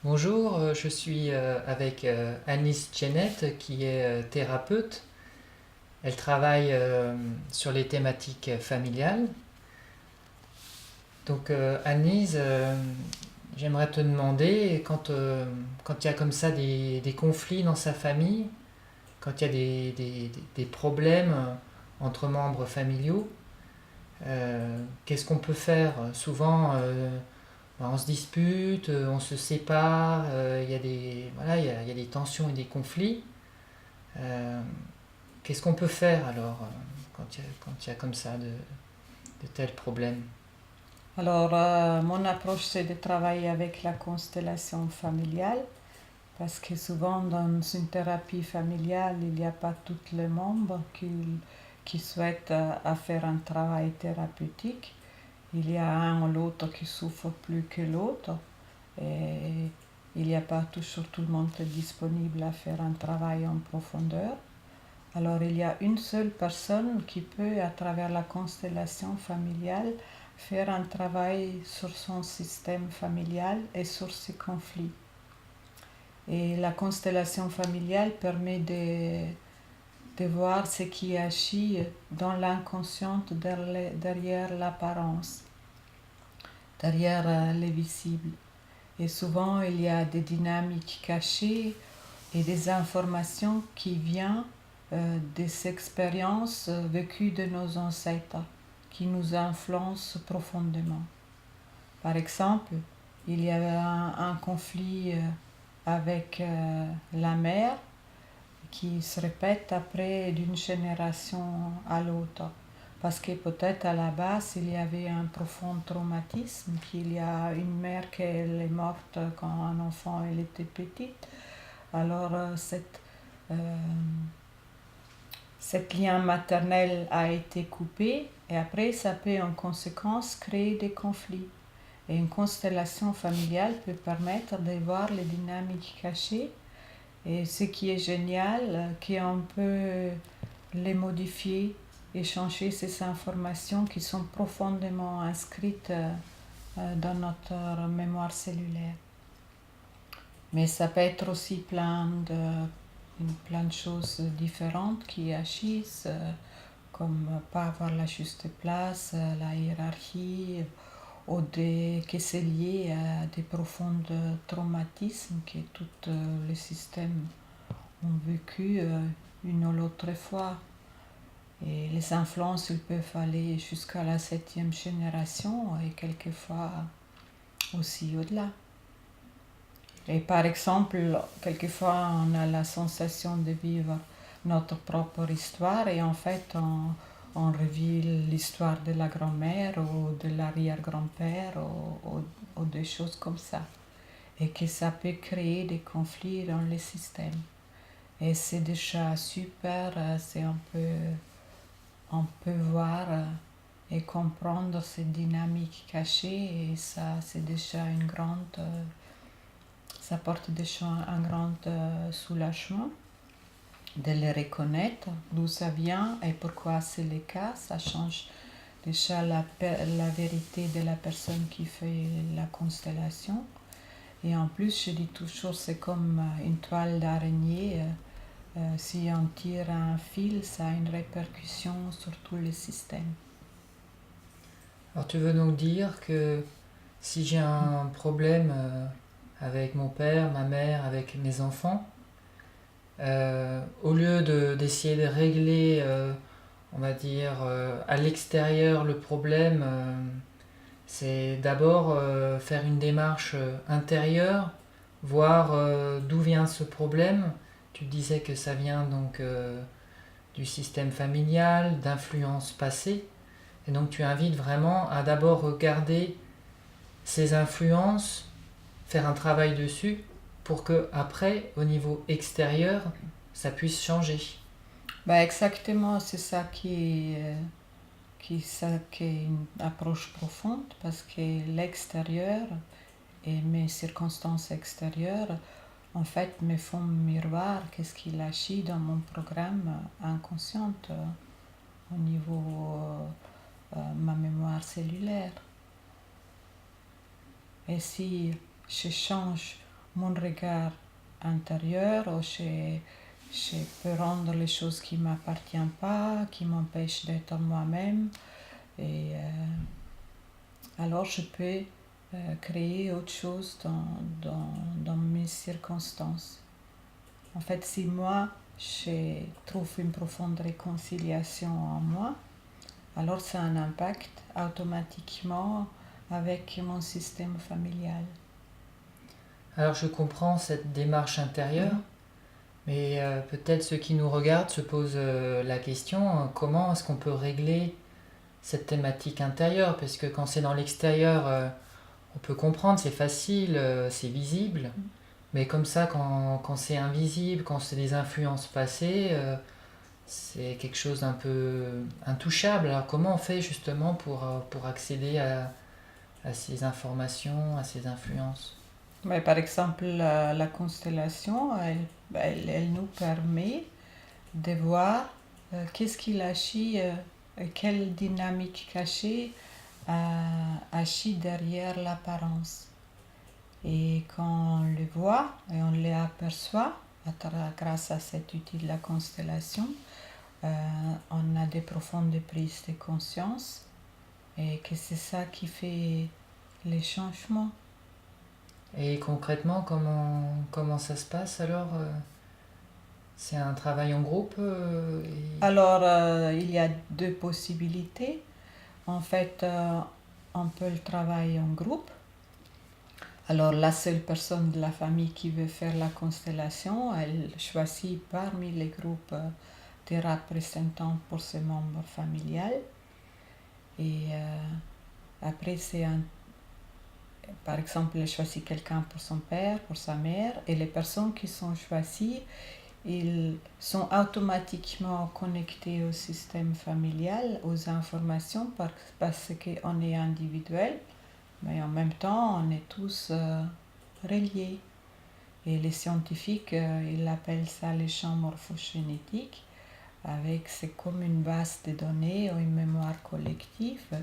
Bonjour, je suis avec Anis Chenet qui est thérapeute. Elle travaille sur les thématiques familiales. Donc Anis, j'aimerais te demander, quand il y a comme ça des conflits dans sa famille, quand il y a des problèmes entre membres familiaux, qu'est-ce qu'on peut faire? Souvent, on se dispute, on se sépare, il y a voilà, il y a des tensions et des conflits. Euh, Qu'est-ce qu'on peut faire alors quand il y a comme ça de tels problèmes? Alors, mon approche, c'est de travailler avec la constellation familiale, parce que souvent dans une thérapie familiale, il n'y a pas tous les membres qui souhaitent à faire un travail thérapeutique. Il y a un ou l'autre qui souffre plus que l'autre, et il n'y a pas toujours tout le monde disponible à faire un travail en profondeur. Alors il y a une seule personne qui peut, à travers la constellation familiale, faire un travail sur son système familial et sur ses conflits. Et la constellation familiale permet de voir ce qui agit dans l'inconscient derrière l'apparence, derrière les visibles. Et souvent, il y a des dynamiques cachées et des informations qui viennent des expériences vécues de nos ancêtres qui nous influencent profondément. Par exemple, il y avait un conflit avec la mère qui se répète après d'une génération à l'autre. Parce que peut-être à la base, il y avait un profond traumatisme, qu'il y a une mère qui est morte quand un enfant elle était petit. Alors euh, cet lien maternel a été coupé et après ça peut en conséquence créer des conflits. Et une constellation familiale peut permettre de voir les dynamiques cachées. Et ce qui est génial, qu'on peut les modifier et changer ces informations qui sont profondément inscrites dans notre mémoire cellulaire. Mais ça peut être aussi plein de choses différentes qui agissent, comme pas avoir la juste place, la hiérarchie, ou que c'est lié à des profonds traumatismes que tous les systèmes ont vécu une ou l'autre fois. Et les influences ils peuvent aller jusqu'à la septième génération et quelquefois aussi au-delà. Et par exemple, quelquefois on a la sensation de vivre notre propre histoire et en fait on revit l'histoire de la grand-mère ou de l'arrière-grand-père ou des choses comme ça. Et que ça peut créer des conflits dans le système. Et c'est déjà super, on peut voir et comprendre ces dynamiques cachées et ça c'est déjà ça porte déjà un grand soulagement de les reconnaître, d'où ça vient et pourquoi c'est le cas. Ça change déjà la vérité de la personne qui fait la constellation. Et en plus, je dis toujours, c'est comme une toile d'araignée. Si on tire un fil, ça a une répercussion sur tout le système. Alors tu veux donc dire que si j'ai un problème avec mon père, ma mère, avec mes enfants, au lieu d'essayer de régler, on va dire, à l'extérieur le problème, c'est d'abord faire une démarche intérieure, voir d'où vient ce problème. Tu disais que ça vient donc du système familial, d'influences passées. Et donc tu invites vraiment à d'abord regarder ces influences, faire un travail dessus pour que après, au niveau extérieur, ça puisse changer. Bah exactement, c'est ça qui est une approche profonde parce que l'extérieur et mes circonstances extérieures en fait me font miroir qu'est-ce qu'il agit dans mon programme inconscient au niveau ma mémoire cellulaire. Et si je change mon regard intérieur, ou je peux rendre les choses qui ne m'appartiennent pas, qui m'empêchent d'être moi-même. Et alors je peux créer autre chose dans mes circonstances. En fait, si moi, je trouve une profonde réconciliation en moi, alors ça a un impact automatiquement avec mon système familial. Alors je comprends cette démarche intérieure, mais peut-être ceux qui nous regardent se posent la question, comment est-ce qu'on peut régler cette thématique intérieure? Parce que quand c'est dans l'extérieur, on peut comprendre, c'est facile, c'est visible. Mais comme ça, quand c'est invisible, quand c'est des influences passées, c'est quelque chose d'un peu intouchable. Alors comment on fait justement pour accéder à ces informations, à ces influences? Mais par exemple, la constellation, elle nous permet de voir qu'est-ce qui agit, quelle dynamique cachée agit derrière l'apparence. Et quand on le voit et on l'aperçoit grâce à cet outil de la constellation, on a des profondes prises de conscience et que c'est ça qui fait les changements. Et concrètement, comment ça se passe alors? C'est un travail en groupe Alors, il y a deux possibilités. En fait, on peut le travailler en groupe. Alors, la seule personne de la famille qui veut faire la constellation, elle choisit parmi les groupes des représentants pour ses membres familiales. Et après, par exemple, elle choisit quelqu'un pour son père, pour sa mère. Et les personnes qui sont choisies, ils sont automatiquement connectés au système familial, aux informations, parce qu'on est individuel, mais en même temps, on est tous reliés. Et les scientifiques, ils appellent ça les champs morphogénétiques, c'est comme une base de données ou une mémoire collective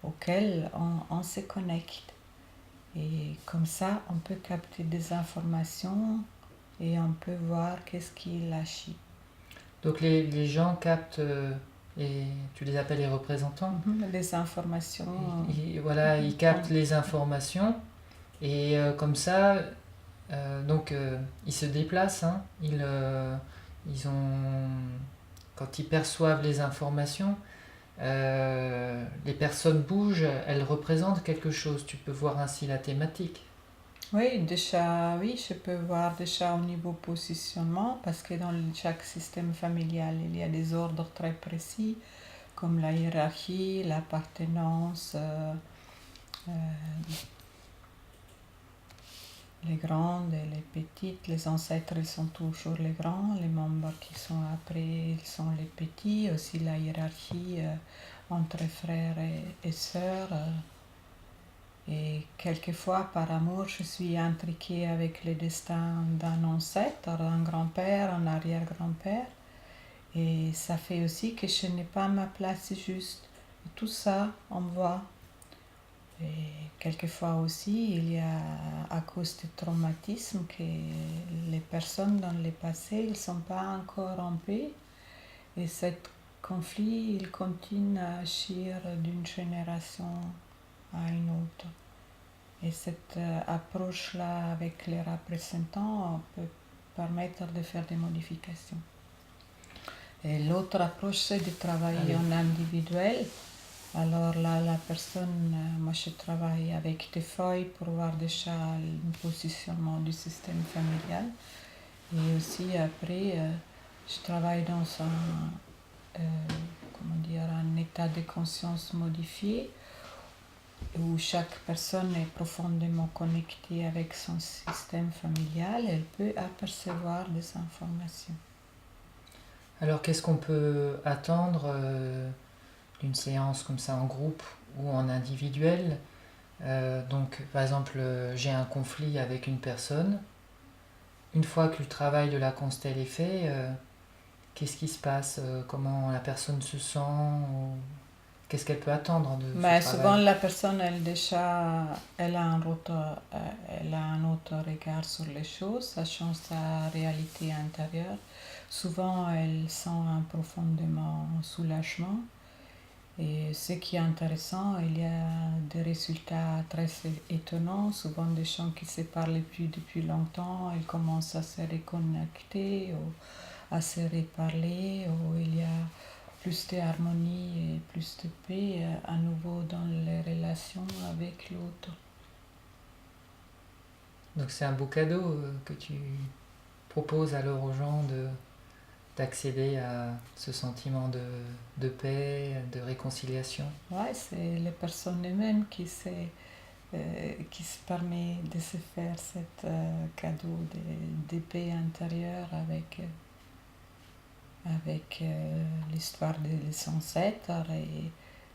auquel on se connecte. Et comme ça, on peut capter des informations et on peut voir qu'est-ce qui agit. Donc les gens captent, et tu les appelles les représentants? Les informations. Voilà, ils captent les informations et comme ça, ils se déplacent, hein, ils ont, quand ils perçoivent les informations, les personnes bougent, elles représentent quelque chose. Tu peux voir ainsi la thématique. Oui, je peux voir déjà au niveau positionnement, parce que dans chaque système familial, il y a des ordres très précis, comme la hiérarchie, l'appartenance, les grandes et les petites. Les ancêtres, ils sont toujours les grands, les membres qui sont après, ils sont les petits. Aussi la hiérarchie entre frères et sœurs. Et quelquefois, par amour, je suis intriquée avec le destin d'un ancêtre, d'un grand-père, un arrière-grand-père. Et ça fait aussi que je n'ai pas ma place juste. Et tout ça, on voit. Et quelquefois aussi, il y a, à cause du traumatisme, que les personnes dans le passé, ils ne sont pas encore en paix. Et ce conflit, il continue à agir d'une génération à une autre. Et cette approche-là avec les représentants peut permettre de faire des modifications. Et l'autre approche, c'est de travailler en individuel. Alors là, la personne, moi je travaille avec des feuilles pour voir déjà le positionnement du système familial. Et aussi après, je travaille dans un état de conscience modifié, où chaque personne est profondément connectée avec son système familial, elle peut apercevoir des informations. Alors qu'est-ce qu'on peut attendre d'une séance comme ça en groupe ou en individuel? Donc par exemple, j'ai un conflit avec une personne. Une fois que le travail de la constelle est fait, qu'est-ce qui se passe? Comment la personne se sent? Qu'est-ce qu'elle peut attendre de ce travail? Souvent, la personne, elle a elle a un autre regard sur les choses, ça change sa réalité intérieure. Souvent, elle sent un profondément soulagement. Et ce qui est intéressant, il y a des résultats très étonnants. Souvent, des gens qui ne se parlaient plus depuis longtemps, ils commencent à se reconnecter ou à se reparler, où il y a plus d'harmonie et plus de paix à nouveau dans les relations avec l'autre. Donc c'est un beau cadeau que tu proposes alors aux gens d'accéder à ce sentiment de paix, de réconciliation. Ouais, c'est les personnes elles-mêmes qui se permet de se faire cet cadeau de paix intérieure avec l'histoire des ancêtres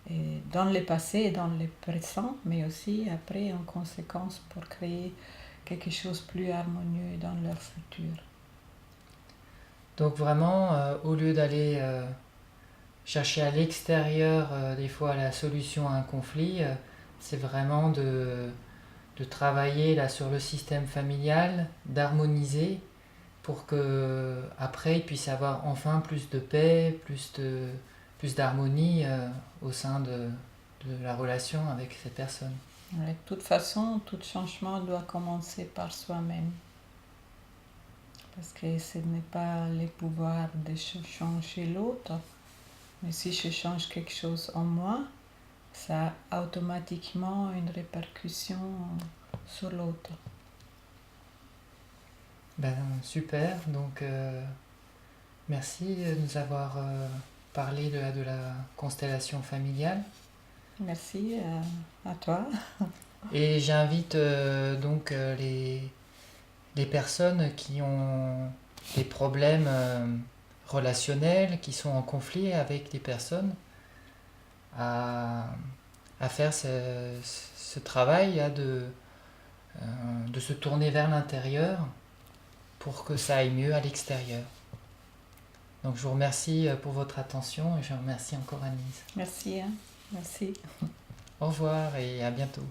et dans le passé et dans le présent, mais aussi après en conséquence pour créer quelque chose de plus harmonieux dans leur futur. Donc vraiment, au lieu d'aller chercher à l'extérieur des fois la solution à un conflit, c'est vraiment de travailler là sur le système familial, d'harmoniser pour que après il puisse y avoir enfin plus de paix, plus d'harmonie au sein de la relation avec ces personnes. De toute façon, tout changement doit commencer par soi-même. Parce que ce n'est pas le pouvoir de changer l'autre, mais si je change quelque chose en moi, ça a automatiquement une répercussion sur l'autre. Ben, super, donc merci de nous avoir parlé de la constellation familiale. Merci à toi. Et j'invite donc les personnes qui ont des problèmes relationnels, qui sont en conflit avec des personnes, à faire ce travail là, de se tourner vers l'intérieur pour que ça aille mieux à l'extérieur. Donc je vous remercie pour votre attention et je remercie encore Annelise. Merci. Merci. Au revoir et à bientôt.